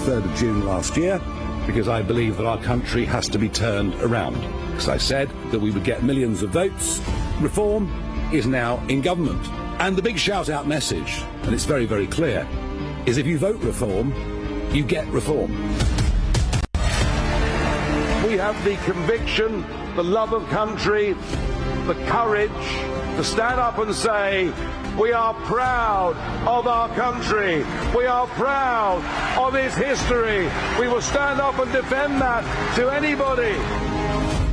3rd of June last year, because I believe that our country has to be turned around. Because I said that we would get millions of votes. Reform is now in government. And the big shout-out message, and it's very, very clear, is if you vote reform, you get reform. We have the conviction, the love of country, the courage to stand up and say, we are proud of our country. We are proud of its history. We will stand up and defend that to anybody.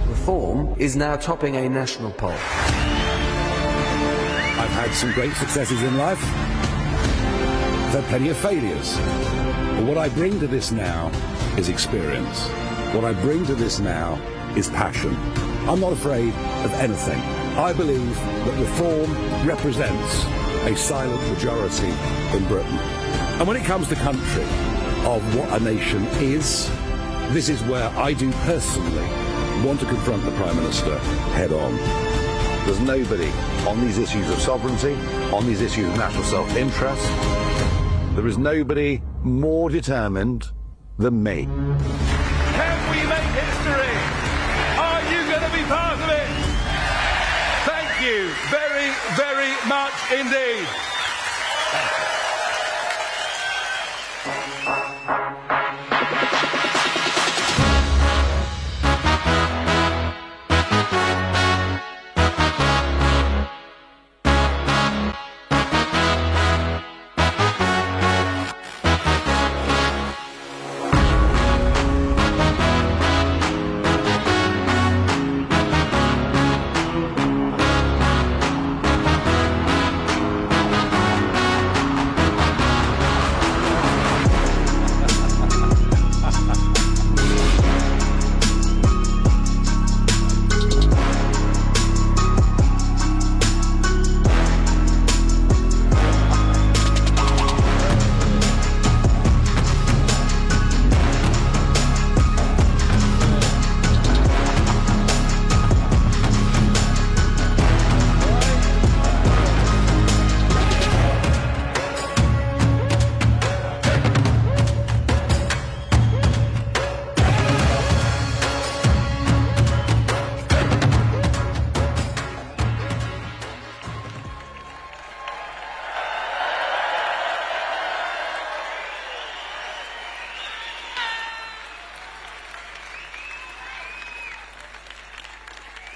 Reform is now topping a national poll. I've had some great successes in life. I've had plenty of failures. But what I bring to this now is experience. What I bring to this now is passion. I'm not afraid of anything. I believe that reform represents a silent majority in Britain. And when it comes to country, of what a nation is, this is where I do personally want to confront the Prime Minister head on. There's nobody on these issues of sovereignty, on these issues of national self-interest. There is nobody more determined than me. Can we make history? Are you going to be part of it? Thank you very, very much indeed.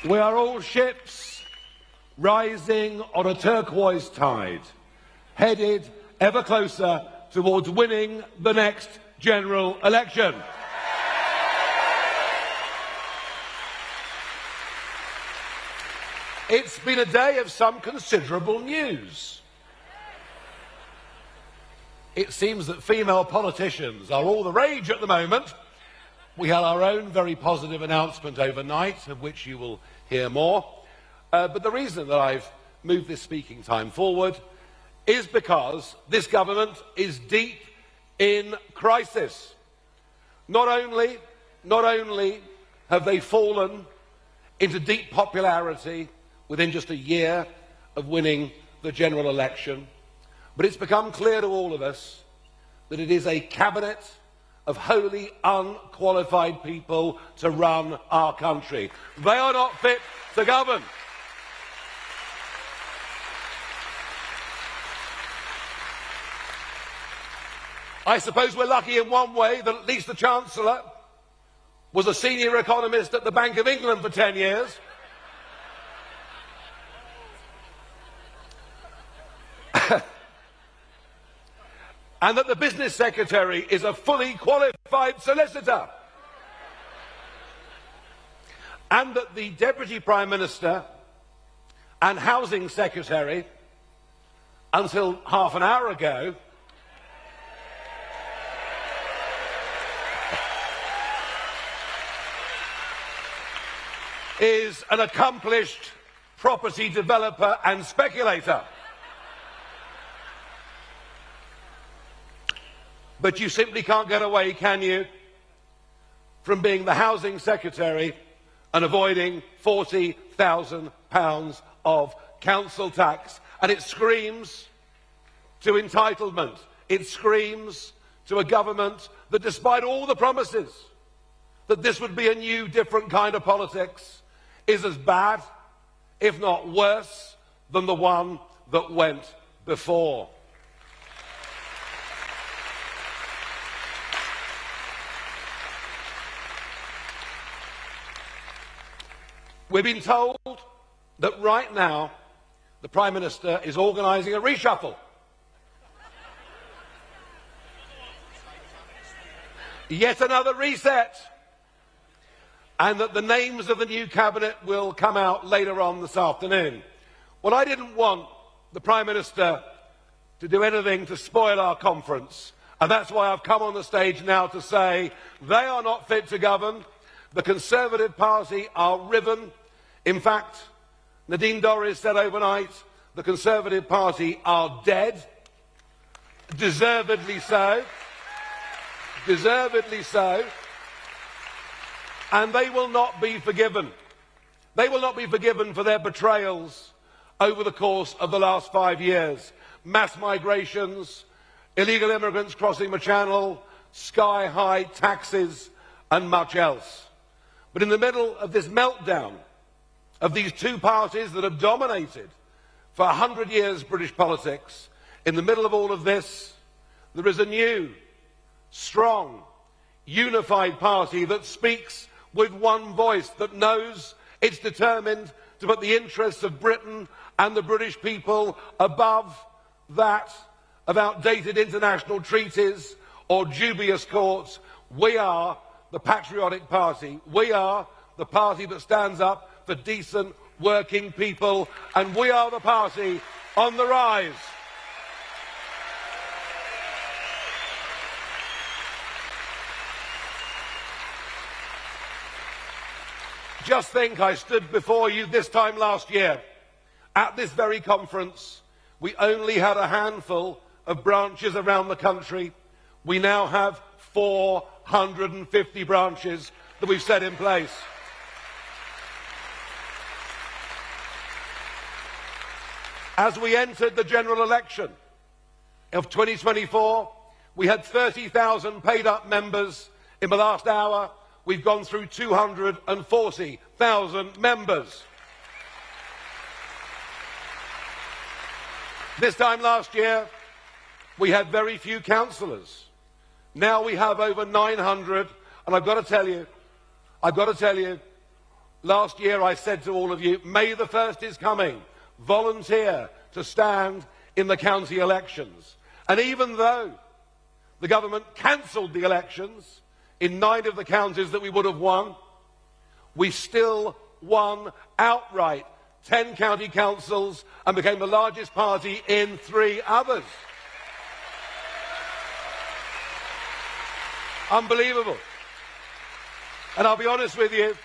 We are all ships rising on a turquoise tide, headed ever closer towards winning the next general election. It's been a day of some considerable news. It seems that female politicians are all the rage at the moment. We had our own very positive announcement overnight, of which you will hear more. But the reason that I've moved this speaking time forward is because this government is deep in crisis. Not only have they fallen into deep popularity within just a year of winning the general election, but it's become clear to all of us that it is a cabinet of wholly unqualified people to run our country. They are not fit to govern. I suppose we're lucky in one way that at least the Chancellor was a senior economist at the Bank of England for 10 years. And that the business secretary is a fully qualified solicitor. And that the deputy prime minister and housing secretary, until half an hour ago, is an accomplished property developer and speculator. But you simply can't get away, can you, from being the housing secretary and avoiding £40,000 of council tax. And it screams to entitlement. It screams to a government that, despite all the promises that this would be a new, different kind of politics, is as bad, if not worse, than the one that went before. We've been told that right now the Prime Minister is organising a reshuffle. Yet another reset. And that the names of the new cabinet will come out later on this afternoon. Well, I didn't want the Prime Minister to do anything to spoil our conference, and that's why I've come on the stage now to say they are not fit to govern. The Conservative Party are riven. In fact, Nadine Dorries said overnight the Conservative Party are dead. Deservedly so. Deservedly so. And they will not be forgiven. They will not be forgiven for their betrayals over the course of the last 5 years. Mass migrations, illegal immigrants crossing the Channel, sky-high taxes, and much else. But in the middle of this meltdown of these two parties that have dominated for 100 years British politics, in the middle of all of this, there is a new, strong, unified party that speaks with one voice, that knows it's determined to put the interests of Britain and the British people above that of outdated international treaties or dubious courts. We are the patriotic party. We are the party that stands up for decent working people, and we are the party on the rise. Just think, I stood before you this time last year. At this very conference, we only had a handful of branches around the country. We now have 450 branches that we've set in place. As we entered the general election of 2024, we had 30,000 paid-up members. In the last hour, we've gone through 240,000 members. This time last year, we had very few councillors. Now we have over 900, and I've got to tell you, last year I said to all of you, May the 1st is coming. Volunteer to stand in the county elections. And even though the government cancelled the elections in 9 of the counties that we would have won, we still won outright 10 county councils and became the largest party in 3 others. Unbelievable. And I'll be honest with you,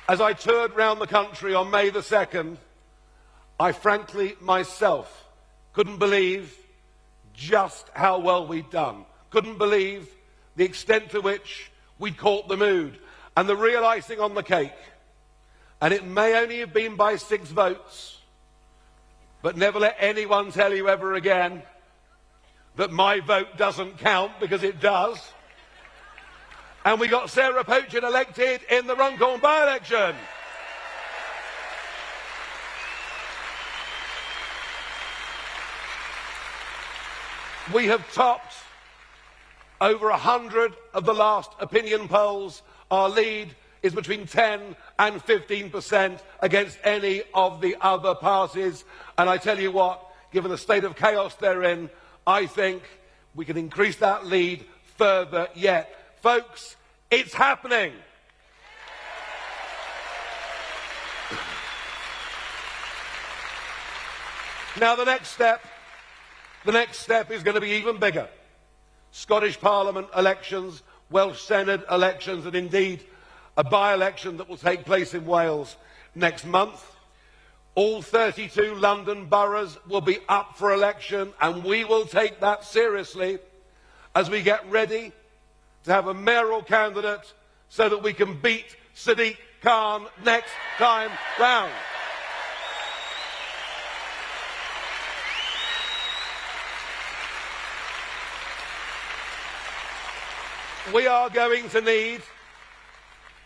as I toured round the country on May the 2nd, I frankly myself couldn't believe just how well we'd done. Couldn't believe the extent to which we'd caught the mood. And the real icing on the cake, and it may only have been by 6 votes, but never let anyone tell you ever again that my vote doesn't count, because it does. And we got Sarah Pochin elected in the Runcorn by-election. We have topped over 100 of the last opinion polls. Our lead is between 10 and 15% against any of the other parties. And I tell you what, given the state of chaos they're in, I think we can increase that lead further yet. Folks, it's happening. Now the next step is going to be even bigger. Scottish Parliament elections, Welsh Senate elections, and indeed a by-election that will take place in Wales next month. All 32 London boroughs will be up for election, and we will take that seriously as we get ready to have a mayoral candidate so that we can beat Sadiq Khan next time round. we are going to need,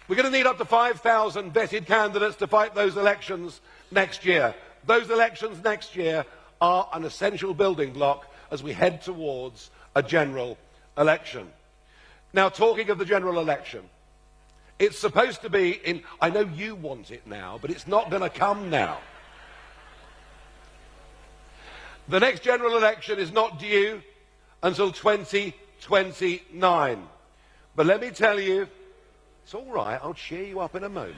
we're going to need up to 5,000 vetted candidates to fight those elections next year. Those elections next year are an essential building block as we head towards a general election. Now, talking of the general election, it's supposed to be in, I know you want it now, but it's not going to come now. The next general election is not due until 2029. But let me tell you, it's all right, I'll cheer you up in a moment.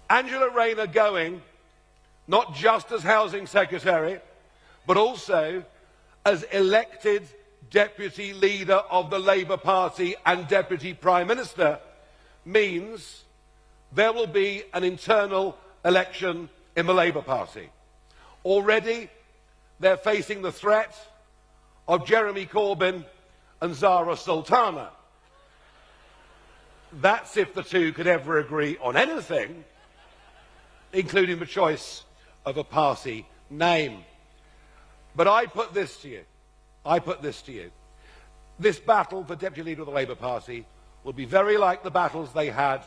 Angela Rayner going, not just as Housing Secretary, but also as elected Deputy Leader of the Labour Party and Deputy Prime Minister, means there will be an internal election in the Labour Party. Already, they're facing the threat of Jeremy Corbyn and Zara Sultana. That's if the two could ever agree on anything, including the choice of a party name. But I put this to you. This battle for Deputy Leader of the Labour Party will be very like the battles they had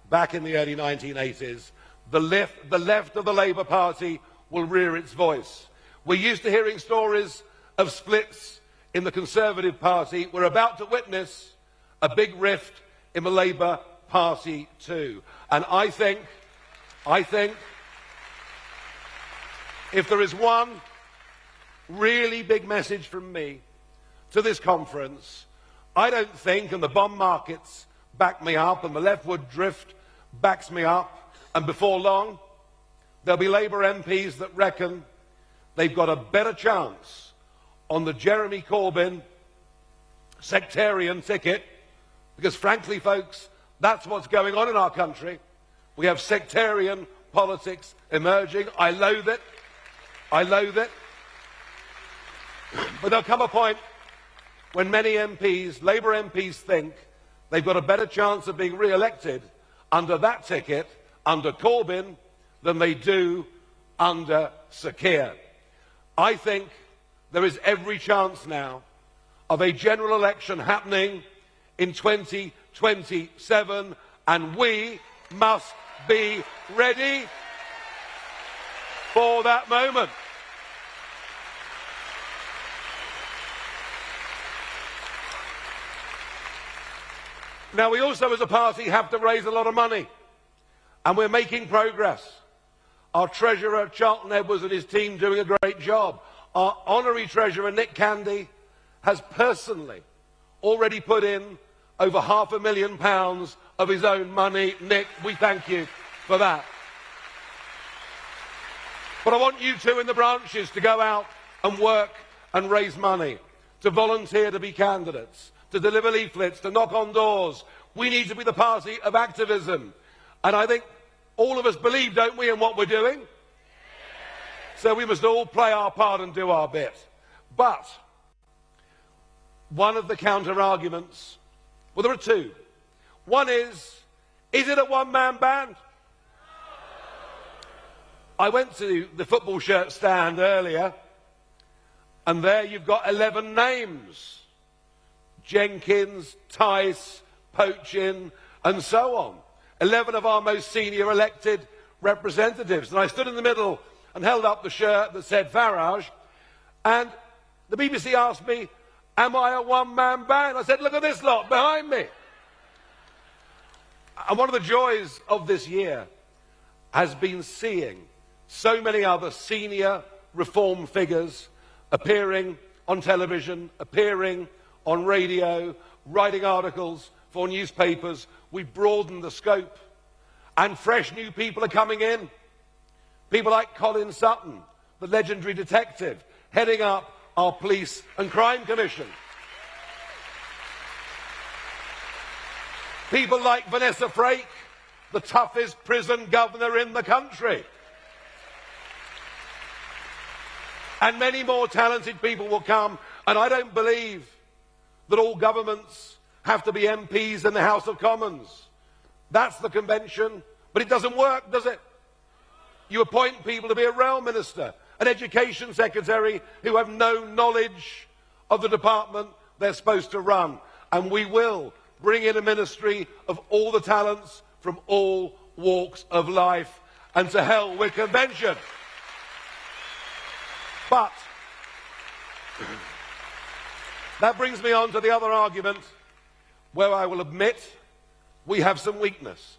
back in the early 1980s. The left of the Labour Party will rear its voice. We're used to hearing stories of splits in the Conservative Party. We're about to witness a big rift in the Labour Party too. And I think if there is one really big message from me to this conference, I don't think, and the bond markets back me up, and the leftward drift backs me up, and before long, there'll be Labour MPs that reckon they've got a better chance on the Jeremy Corbyn sectarian ticket, because frankly, folks, that's what's going on in our country. We have sectarian politics emerging. I loathe it. But there'll come a point when many MPs, Labour MPs, think they've got a better chance of being re-elected under that ticket, under Corbyn, than they do under Sir Keir. I think there is every chance now of a general election happening in 2027, and we must be ready for that moment. Now, we also as a party have to raise a lot of money, and we're making progress. Our Treasurer, Charlton Edwards, and his team doing a great job. Our Honorary Treasurer, Nick Candy, has personally already put in over £500,000 of his own money. Nick, we thank you for that. But I want you two in the branches to go out and work and raise money, to volunteer to be candidates, to deliver leaflets, to knock on doors. We need to be the party of activism. And I think all of us believe, don't we, in what we're doing? So we must all play our part and do our bit. But one of the counter-arguments, well, there are two. One is it a one-man band? I went to the football shirt stand earlier, and there you've got 11 names. Jenkins, Tice, Pochin, and so on. 11 of our most senior elected representatives. And I stood in the middle and held up the shirt that said Farage, and the BBC asked me, am I a one-man band? I said, look at this lot behind me. And one of the joys of this year has been seeing so many other senior reform figures appearing on television, appearing on radio, writing articles for newspapers. We've broadened the scope, and fresh new people are coming in. People like Colin Sutton, the legendary detective, heading up our Police and Crime Commission. People like Vanessa Frake, the toughest prison governor in the country. And many more talented people will come, and I don't believe that all governments have to be MPs in the House of Commons. That's the convention, but it doesn't work, does it? You appoint people to be a rail minister, an education secretary who have no knowledge of the department they're supposed to run. And we will bring in a ministry of all the talents from all walks of life, and to hell with convention. But that brings me on to the other argument, where I will admit we have some weakness.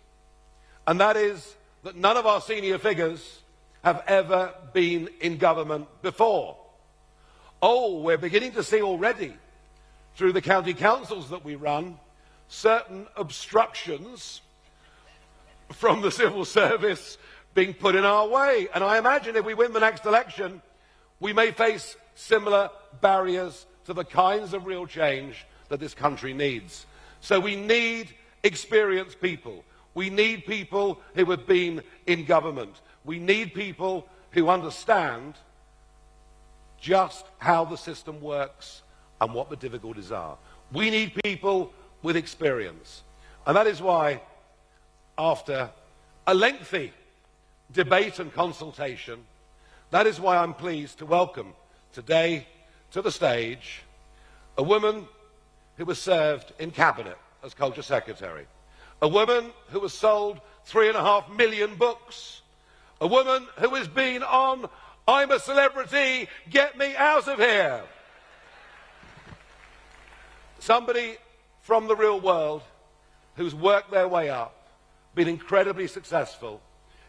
And that is that none of our senior figures have ever been in government before. Oh, we're beginning to see already, through the county councils that we run, certain obstructions from the civil service being put in our way. And I imagine if we win the next election, we may face similar barriers to the kinds of real change that this country needs. So we need experienced people. We need people who have been in government. We need people who understand just how the system works and what the difficulties are. We need people with experience. And that is why, after a lengthy debate and consultation, that is why I'm pleased to welcome today to the stage a woman who was served in cabinet as Culture Secretary, a woman who has sold 3.5 million books, a woman who has been on I'm a Celebrity, Get Me Out of Here. Somebody from the real world who's worked their way up, been incredibly successful,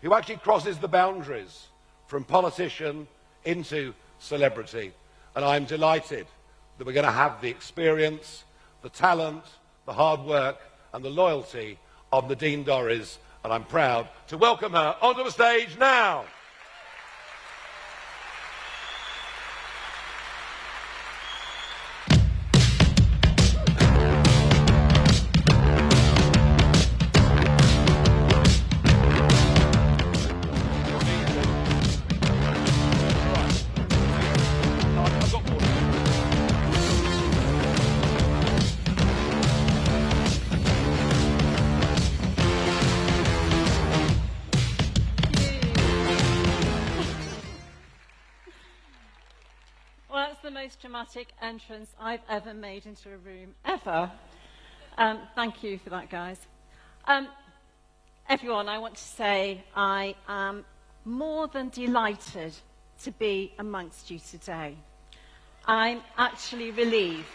who actually crosses the boundaries from politician into celebrity. And I'm delighted that we're going to have the experience, the talent, the hard work and the loyalty of Nadine Dorries, and I'm proud to welcome her onto the stage now. Most dramatic entrance I've ever made into a room, ever. Thank you for that, guys. Everyone, I want to say I am more than delighted to be amongst you today. I'm actually relieved.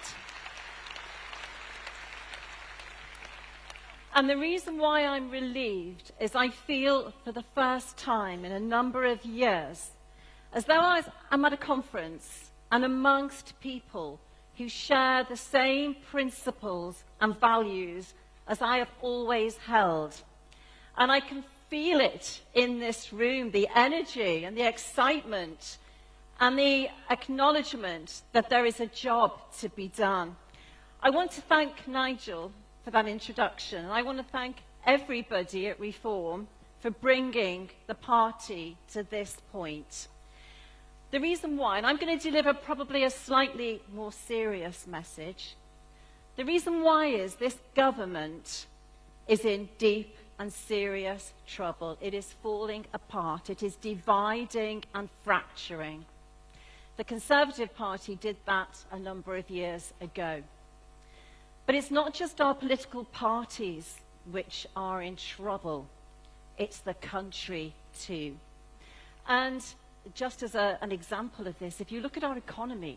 And the reason why I'm relieved is I feel for the first time in a number of years as though I'm at a conference and amongst people who share the same principles and values as I have always held. And I can feel it in this room, the energy and the excitement and the acknowledgement that there is a job to be done. I want to thank Nigel for that introduction, and I want to thank everybody at Reform for bringing the party to this point. The reason why, and I'm going to deliver probably a slightly more serious message, the reason why is this government is in deep and serious trouble. It is falling apart. It is dividing and fracturing. The Conservative Party did that a number of years ago. But it's not just our political parties which are in trouble. It's the country too. And just as an example of this, if you look at our economy,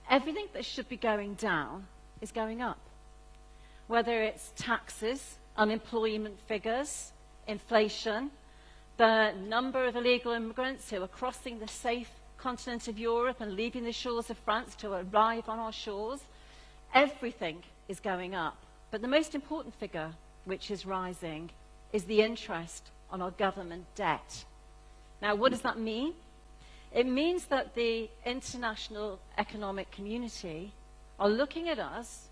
everything that should be going down is going up. Whether it's taxes, unemployment figures, inflation, the number of illegal immigrants who are crossing the safe continent of Europe and leaving the shores of France to arrive on our shores, everything is going up. But the most important figure which is rising is the interest on our government debt. Now, what does that mean? It means that the international economic community are looking at us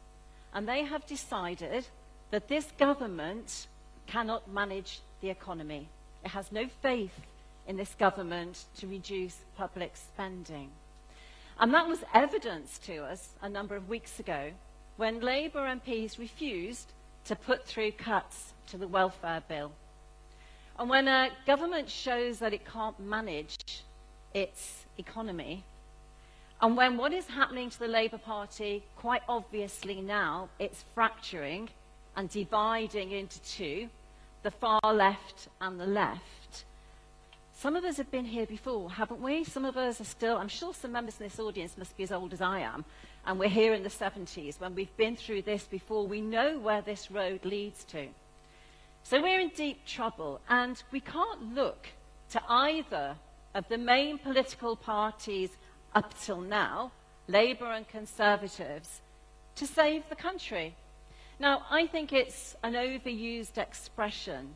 and they have decided that this government cannot manage the economy. It has no faith in this government to reduce public spending. And that was evidenced to us a number of weeks ago when Labour MPs refused to put through cuts to the welfare bill. And when a government shows that it can't manage its economy, And when what is happening to the Labour Party, quite obviously now, it's fracturing and dividing into two, the far left and the left. Some of us have been here before, haven't we? Some of us are still, I'm sure some members in this audience must be as old as I am, and we're here in the 70s when we've been through this before. We know where this road leads to. So we're in deep trouble, and we can't look to either of the main political parties up till now, Labour and Conservatives, to save the country. Now, I think it's an overused expression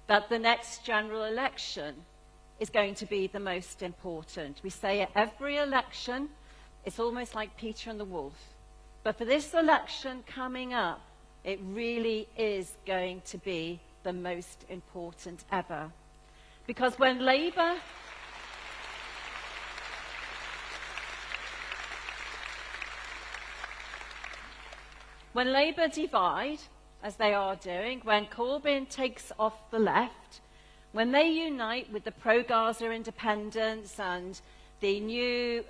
that the next general election is going to be the most important. We say at every election, it's almost like Peter and the Wolf. But for this election coming up, it really is going to be the most important ever. Because when Labour divide, as they are doing, when Corbyn takes off the left, when they unite with the pro-Gaza independents and the new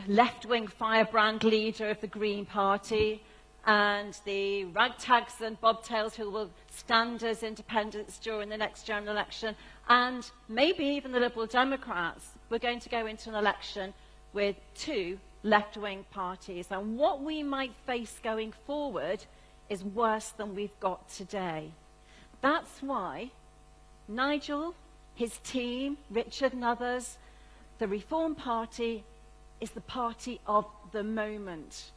left-wing firebrand leader of the Green Party and the ragtags and bobtails who will stand as independents during the next general election, and maybe even the Liberal Democrats, we're going to go into an election with two left-wing parties. And what we might face going forward is worse than we've got today. That's why Nigel, his team, Richard and others, the Reform Party is the party of the moment.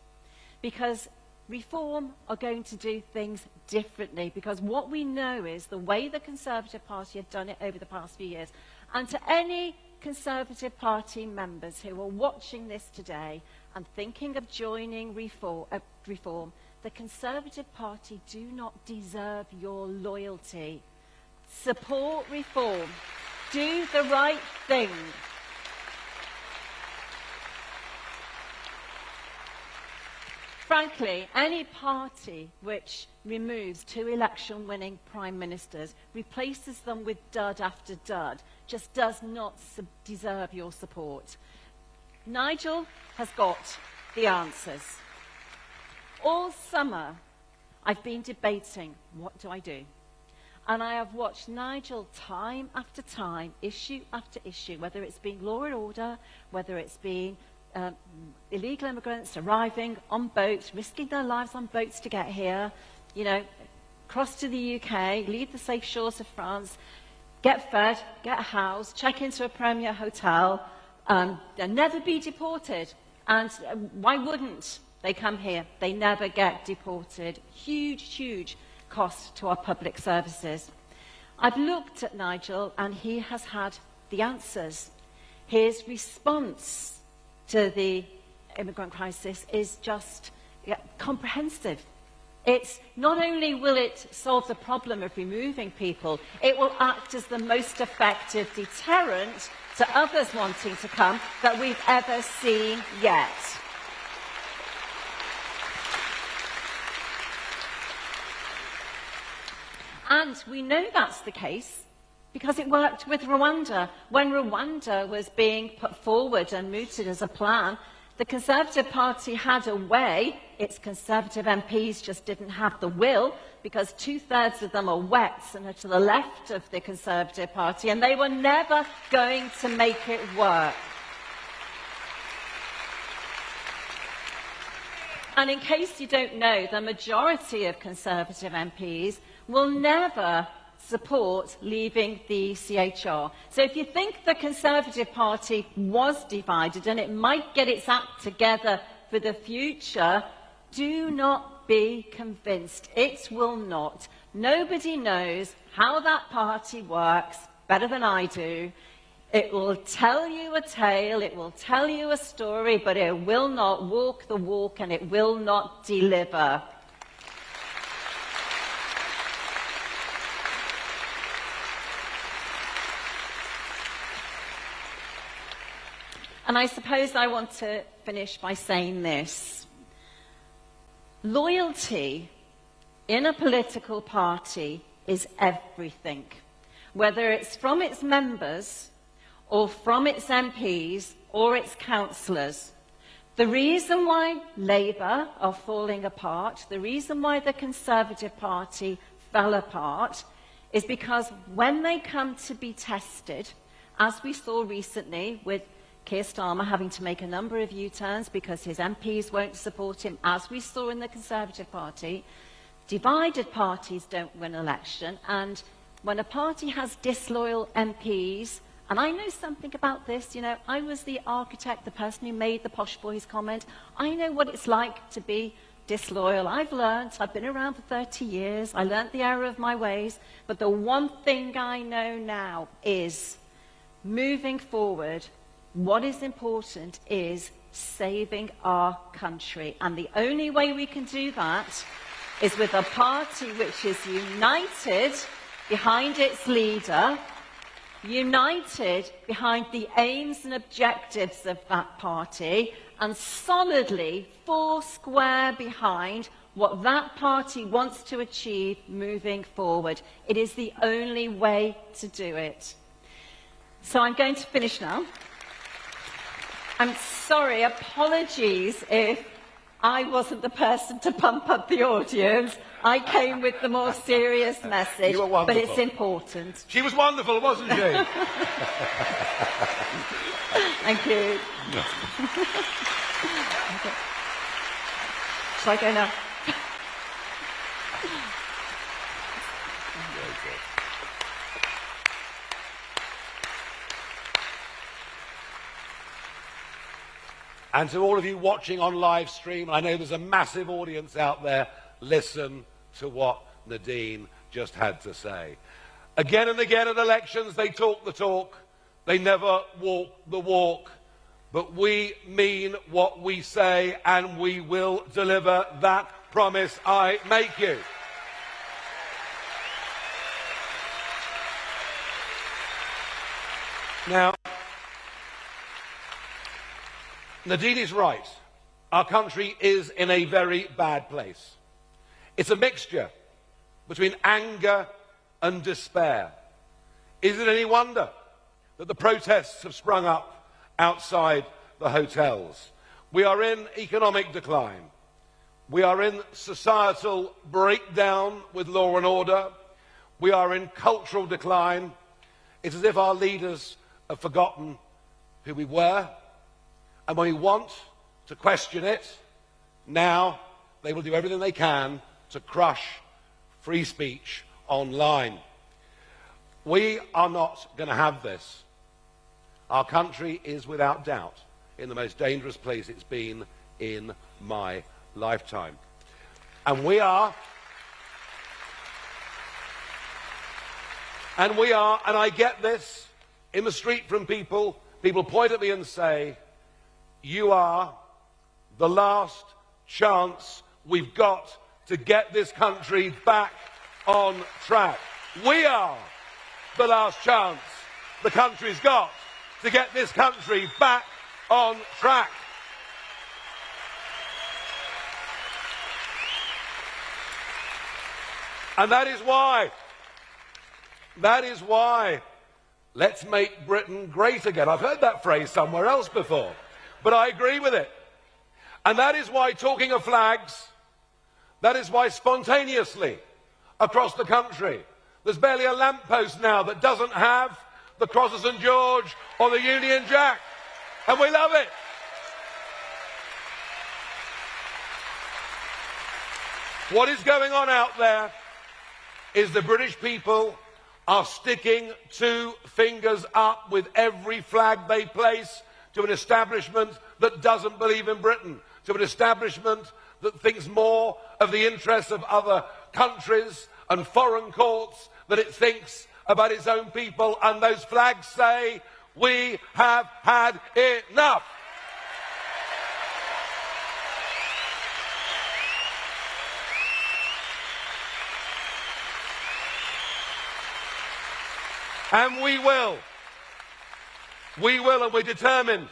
Because Reform are going to do things differently, because what we know is the way the Conservative Party have done it over the past few years. And to any Conservative Party members who are watching this today and thinking of joining Reform, the Conservative Party do not deserve your loyalty. Support Reform. Do the right thing. Frankly, any party which removes two election-winning prime ministers, replaces them with dud after dud, just does not deserve your support. Nigel has got the answers. All summer, I've been debating, what do I do? And I have watched Nigel time after time, issue after issue, whether it's been law and order, whether it's been illegal immigrants arriving on boats, risking their lives on boats to get here, you know, cross to the UK, leave the safe shores of France, get fed, get housed, check into a premier hotel, and never be deported. And why wouldn't they come here? They never get deported. Huge, huge cost to our public services. I've looked at Nigel, and he has had the answers. His response to the immigrant crisis is just comprehensive. It's not only will it solve the problem of removing people, it will act as the most effective deterrent to others wanting to come that we've ever seen yet. And we know that's the case because it worked with Rwanda. When Rwanda was being put forward and mooted as a plan, the Conservative Party had a way. Its Conservative MPs just didn't have the will, because 2/3 of them are Wets and are to the left of the Conservative Party, and they were never going to make it work. And in case you don't know, the majority of Conservative MPs will never support leaving the ECHR. So if you think the Conservative Party was divided and it might get its act together for the future, do not be convinced. It will not. Nobody knows how that party works better than I do. It will tell you a tale, it will tell you a story, but it will not walk the walk and it will not deliver. And I suppose I want to finish by saying this. Loyalty in a political party is everything. Whether it's from its members or from its MPs or its councillors. The reason why Labour are falling apart, the reason why the Conservative Party fell apart, is because when they come to be tested, as we saw recently with Keir Starmer having to make a number of U-turns because his MPs won't support him, as we saw in the Conservative Party, divided parties don't win election, and when a party has disloyal MPs, and I know something about this, you know, I was the architect, the person who made the Posh Boys comment. I know what it's like to be disloyal. I've been around for 30 years, I learnt the error of my ways, but the one thing I know now is, moving forward, what is important is saving our country. And the only way we can do that is with a party which is united behind its leader, united behind the aims and objectives of that party, and solidly foursquare behind what that party wants to achieve moving forward. It is the only way to do it. So I'm going to finish now. I'm sorry, apologies if I wasn't the person to pump up the audience. I came with the more serious message, You were wonderful. but it's important. She was wonderful, wasn't she? Thank you. Okay. Shall I go now? And to all of you watching on live stream, I know there's a massive audience out there, listen to what Nadine just had to say. Again and again at elections, they talk the talk, they never walk the walk. But we mean what we say, and we will deliver that promise I make you. Now, Nadine is right. Our country is in a very bad place. It's a mixture between anger and despair. Is it any wonder that the protests have sprung up outside the hotels? We are in economic decline. We are in societal breakdown with law and order. We are in cultural decline. It's as if our leaders have forgotten who we were. And when we want to question it, now they will do everything they can to crush free speech online. We are not going to have this. Our country is without doubt in the most dangerous place it's been in my lifetime. And we are, and I get this in the street from people point at me and say, you are the last chance we've got to get this country back on track. We are the last chance the country's got to get this country back on track. And that is why, let's make Britain great again. I've heard that phrase somewhere else before, but I agree with it. And that is why, talking of flags, that is why spontaneously across the country, there's barely a lamppost now that doesn't have the Cross of St. George or the Union Jack. And we love it. What is going on out there is the British people are sticking two fingers up with every flag they place to an establishment that doesn't believe in Britain, to an establishment that thinks more of the interests of other countries and foreign courts than it thinks about its own people. And those flags say, we have had enough. And we will, and we're determined,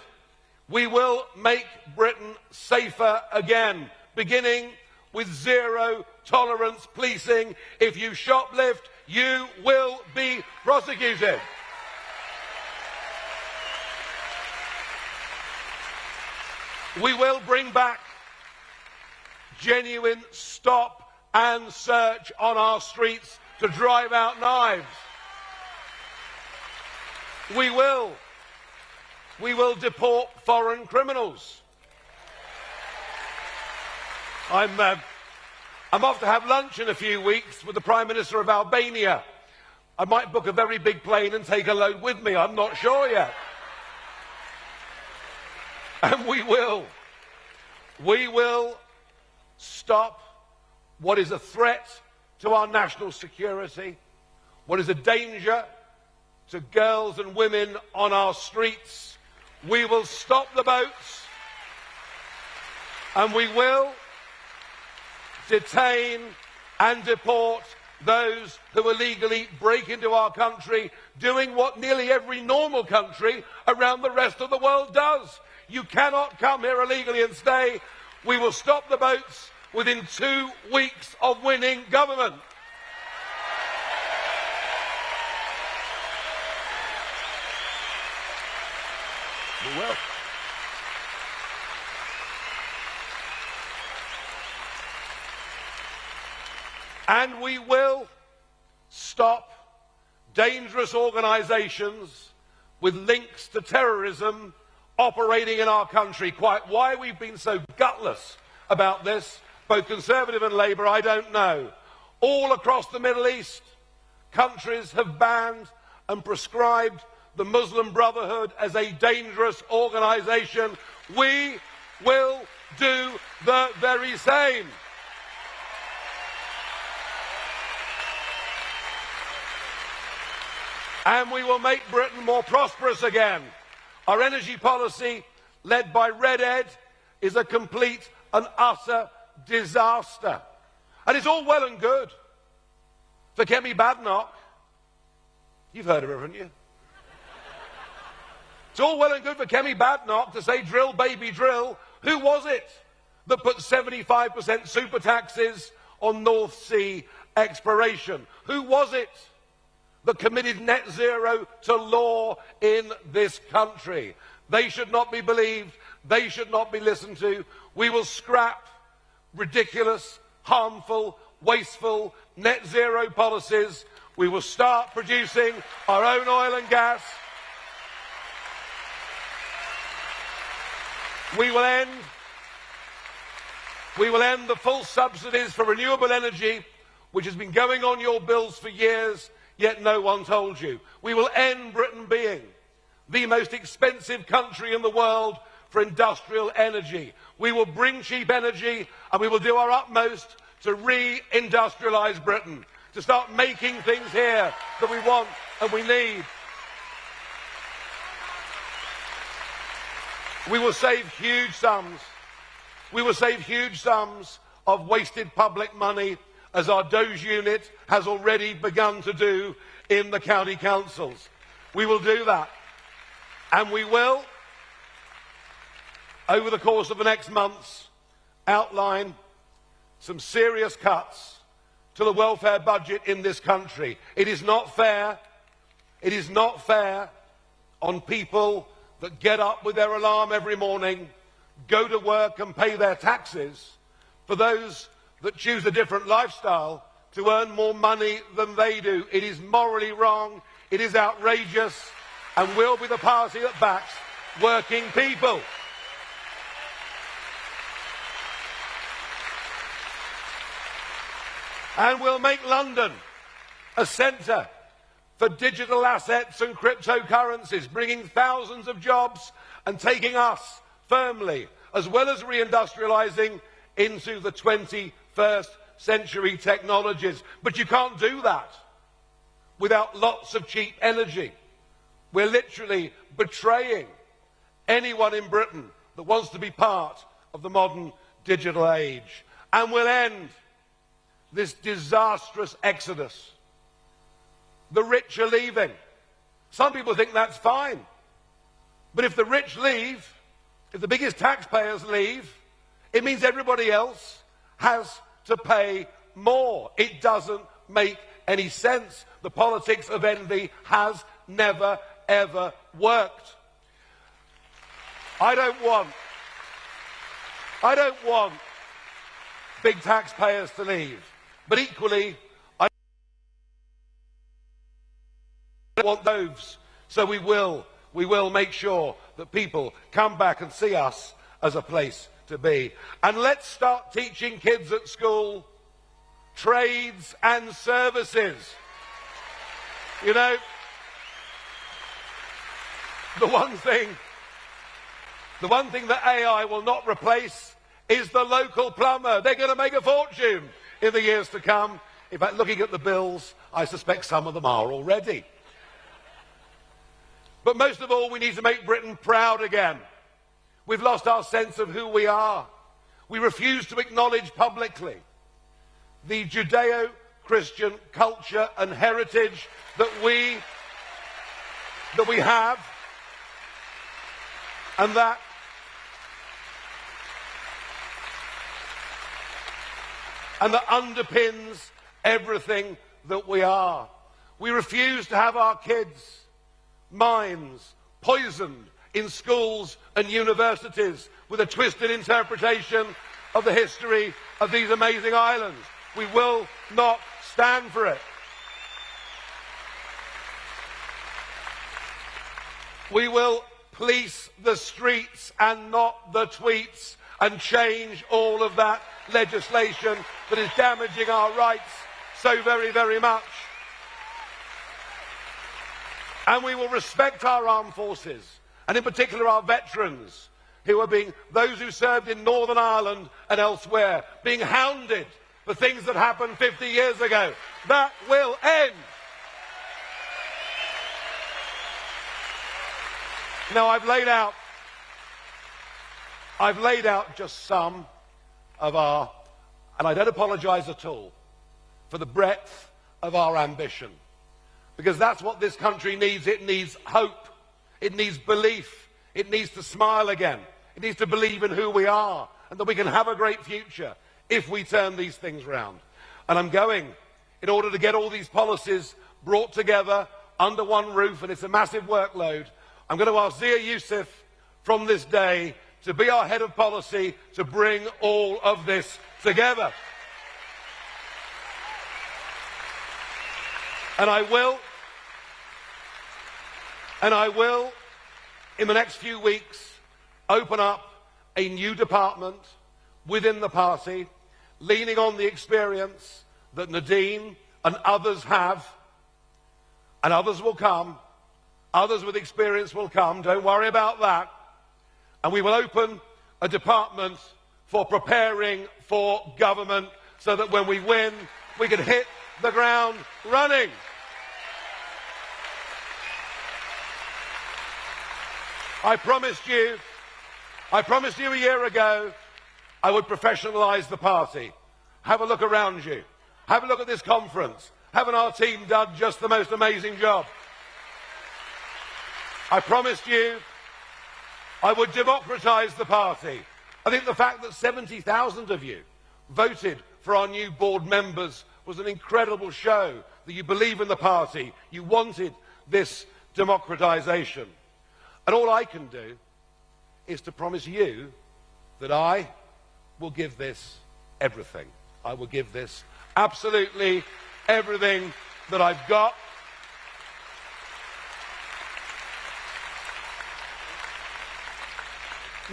we will make Britain safer again, beginning with zero tolerance policing. If you shoplift, you will be prosecuted. We will bring back genuine stop and search on our streets to drive out knives. We will deport foreign criminals. I'm off to have lunch in a few weeks with the Prime Minister of Albania. I might book a very big plane and take a load with me. I'm not sure yet. And we will stop what is a threat to our national security, what is a danger to girls and women on our streets. We will stop the boats, and we will detain and deport those who illegally break into our country, doing what nearly every normal country around the rest of the world does. You cannot come here illegally and stay. We will stop the boats within 2 weeks of winning government. We will. And we will stop dangerous organisations with links to terrorism operating in our country. Quite why we've been so gutless about this, both Conservative and Labour, I don't know. All across the Middle East, countries have banned and prescribed the Muslim Brotherhood as a dangerous organisation. We will do the very same. And we will make Britain more prosperous again. Our energy policy, led by Red Ed, is a complete and utter disaster. And it's all well and good for Kemi Badenoch. You've heard of her, haven't you? It's all well and good for Kemi Badenoch to say drill, baby, drill. Who was it that put 75% super taxes on North Sea exploration? Who was it that committed net zero to law in this country? They should not be believed. They should not be listened to. We will scrap ridiculous, harmful, wasteful net zero policies. We will start producing our own oil and gas. We will end the full subsidies for renewable energy, which has been going on your bills for years, yet no one told you. We will end Britain being the most expensive country in the world for industrial energy. We will bring cheap energy, and we will do our utmost to re-industrialise Britain, to start making things here that we want and we need. We will save huge sums. We will save huge sums of wasted public money, as our Doge unit has already begun to do in the county councils. We will do that. And we will, over the course of the next months, outline some serious cuts to the welfare budget in this country. It is not fair. It is not fair on people that get up with their alarm every morning, go to work and pay their taxes, for those that choose a different lifestyle to earn more money than they do. It is morally wrong, it is outrageous, and will be the party that backs working people. And we'll make London a centre for digital assets and cryptocurrencies, bringing thousands of jobs and taking us firmly, as well as reindustrialising, into the 21st century technologies. But you can't do that without lots of cheap energy. We're literally betraying anyone in Britain that wants to be part of the modern digital age. And we'll end this disastrous exodus. The rich are leaving. Some people think that's fine. But if the rich leave, if the biggest taxpayers leave, it means everybody else has to pay more. It doesn't make any sense. The politics of envy has never, ever worked. I don't want I don't want big taxpayers to leave. But equally, I don't want those. So we will make sure that people come back and see us as a place to be. And let's start teaching kids at school trades and services. You know, the one thing that AI will not replace is the local plumber. They're going to make a fortune in the years to come. In fact, looking at the bills, I suspect some of them are already. But most of all, we need to make Britain proud again. We've lost our sense of who we are. We refuse to acknowledge publicly the Judeo-Christian culture and heritage that we have, and that underpins everything that we are. We refuse to have our kids' minds poisoned in schools and universities with a twisted interpretation of the history of these amazing islands. We will not stand for it. We will police the streets and not the tweets, and change all of that legislation that is damaging our rights so very, very much. And we will respect our armed forces, and in particular our veterans, who are those who served in Northern Ireland and elsewhere, being hounded for things that happened 50 years ago. That will end. Now, I've laid out just some of our, and I don't apologise at all for the breadth of our ambition, because that's what this country needs. It needs hope. It needs belief. It needs to smile again. It needs to believe in who we are and that we can have a great future if we turn these things round. And I'm going, in order to get all these policies brought together under one roof, and it's a massive workload, I'm going to ask Zia Youssef from this day to be our head of policy to bring all of this together. And I will, in the next few weeks, open up a new department within the party, leaning on the experience that Nadine and others have, and others will come. Others with experience will come, don't worry about that. And we will open a department for preparing for government, so that when we win, we can hit the ground running. I promised you a year ago I would professionalise the party. Have a look around you. Have a look at this conference. Haven't our team done just the most amazing job? I promised you I would democratise the party. I think the fact that 70,000 of you voted for our new board members was an incredible show that you believe in the party. You wanted this democratisation. And all I can do is to promise you that I will give this everything. I will give this absolutely everything that I've got.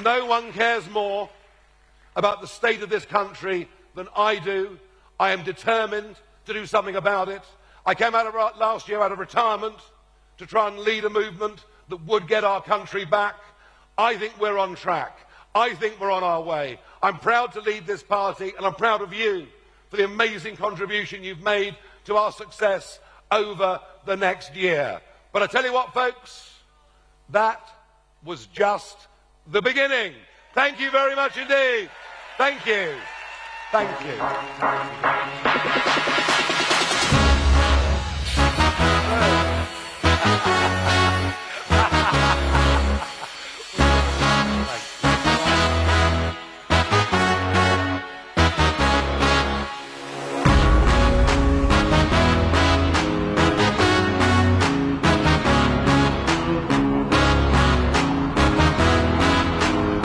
No one cares more about the state of this country than I do. I am determined to do something about it. I came out of last year out of retirement to try and lead a movement that would get our country back. I think we're on track. I think we're on our way. I'm proud to lead this party, and I'm proud of you for the amazing contribution you've made to our success over the next year. But I tell you what, folks, that was just the beginning. Thank you very much indeed. Thank you. Thank you.